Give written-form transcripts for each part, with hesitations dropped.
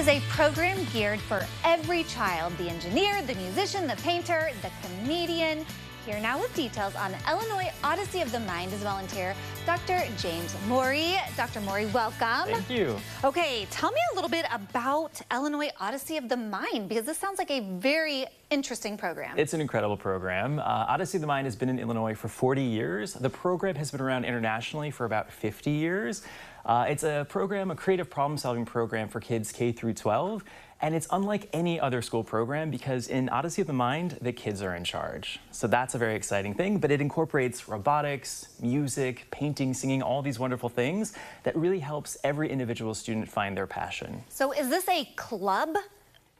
is a program geared for every child, the engineer, the musician, the painter, the comedian. Here now with details on the Illinois Odyssey of the Mind is volunteer Dr. James Morey. Dr. Morey, welcome. Thank you. Okay, tell me a little bit about Illinois Odyssey of the Mind, because this sounds like a very interesting program. It's an incredible program. Odyssey of the Mind has been in Illinois for 40 years. The program has been around internationally for about 50 years. It's a program, a creative problem-solving program for kids K through 12. And it's unlike any other school program because in Odyssey of the Mind, the kids are in charge. So that's a very exciting thing, but it incorporates robotics, music, painting, singing, all these wonderful things that really helps every individual student find their passion. So is this a club?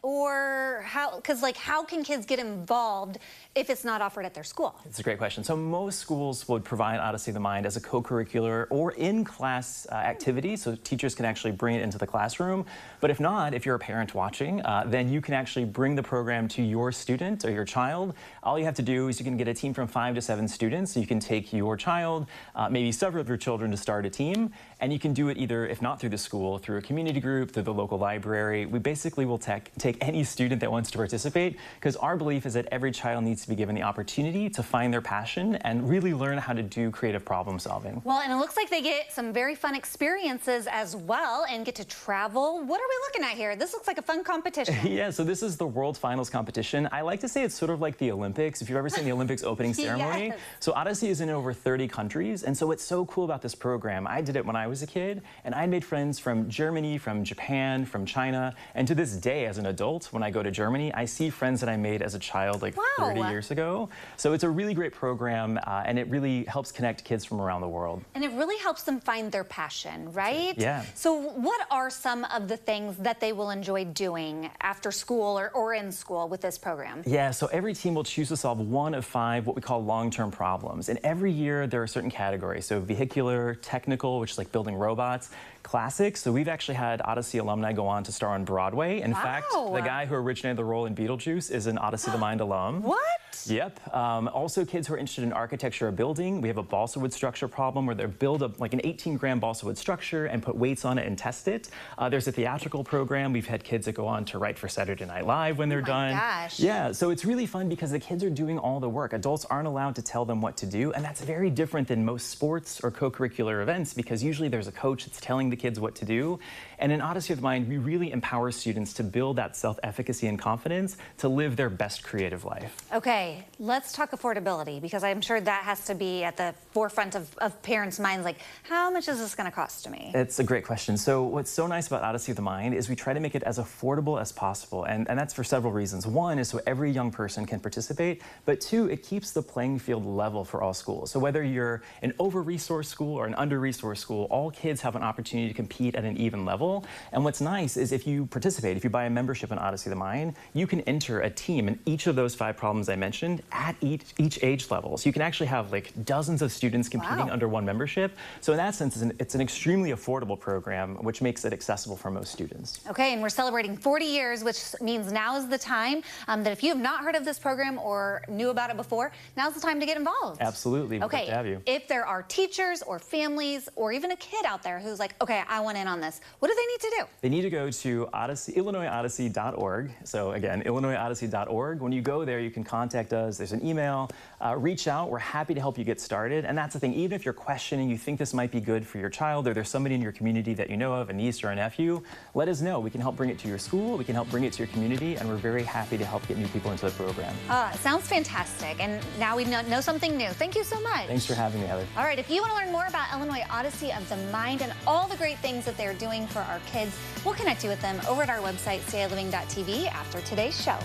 Or how, because how can kids get involved if it's not offered at their school? It's a great question. So most schools would provide Odyssey of the Mind as a co-curricular or in-class activity, so teachers can actually bring it into the classroom. But if not, if you're a parent watching, then you can actually bring the program to your student or your child. All you have to do is you can get a team from 5 to 7 students. So you can take your child, maybe several of your children to start a team, and you can do it either, if not through the school, through a community group, through the local library. We basically will take any student that wants to participate, because our belief is that every child needs to be given the opportunity to find their passion and really learn how to do creative problem solving. Well, and it looks like they get some very fun experiences as well and get to travel. What are we looking at here? This looks like a fun competition. Yeah, so this is the World Finals competition. I like to say it's sort of like the Olympics, if you've ever seen the Olympics opening ceremony. Yes. So Odyssey is in over 30 countries, and so what's so cool about this program, I did it when I was a kid, and I made friends from Germany, from Japan, from China, and to this day as an adult, when I go to Germany, I see friends that I made as a child like 30 years ago. So it's a really great program, and it really helps connect kids from around the world. And it really helps them find their passion, right? Yeah. So what are some of the things that they will enjoy doing after school or in school with this program? Yeah, so every team will choose to solve one of 5 what we call long-term problems. And every year there are certain categories. So vehicular, technical, which is like building robots, classics. So we've actually had Odyssey alumni go on to star on Broadway. In fact, the guy who originated the role in Beetlejuice is an Odyssey of the Mind alum. What? Yep. Also, kids who are interested in architecture or building, we have a balsa wood structure problem where they build like an 18-gram balsa wood structure and put weights on it and test it. There's a theatrical program. We've had kids that go on to write for Saturday Night Live when they're done. Gosh. Yeah, so it's really fun because the kids are doing all the work. Adults aren't allowed to tell them what to do, and that's very different than most sports or co-curricular events because usually there's a coach that's telling the kids what to do. And in Odyssey of the Mind, we really empower students to build that self-efficacy and confidence to live their best creative life. Okay, let's talk affordability, because I'm sure that has to be at the forefront of parents' minds. Like, how much is this going to cost to me? It's a great question. So what's so nice about Odyssey of the Mind is we try to make it as affordable as possible, and that's for several reasons. One is so every young person can participate, but 2, it keeps the playing field level for all schools. So whether you're an over-resourced school or an under-resourced school, all kids have an opportunity to compete at an even level. And what's nice is if you participate, if you buy a membership in Odyssey of the Mind, you can enter a team in each of those 5 problems I mentioned at each age level. So you can actually have like dozens of students competing under one membership. So in that sense, it's an extremely affordable program, which makes it accessible for most students. Okay, and we're celebrating 40 years, which means now is the time that if you have not heard of this program or knew about it before, now's the time to get involved. Absolutely. Okay, we'd love to have you. If there are teachers or families or even a kid out there who's like, okay, I want in on this, what do they need to do? They need to go to IllinoisOdyssey.org. So again, IllinoisOdyssey.org. When you go there, you can contact us. There's an email. Reach out. We're happy to help you get started. And that's the thing. Even if you're questioning, you think this might be good for your child, or there's somebody in your community that you know of, a niece or a nephew, let us know. We can help bring it to your school. We can help bring it to your community. And we're very happy to help get new people into the program. Sounds fantastic. And now we know something new. Thank you so much. Thanks for having me, Heather. All right, if you want to learn more about Illinois Odyssey of the Mind and all the great things that they're doing for our kids, we'll connect you with them over at our website, stayaliving.tv, after today's show.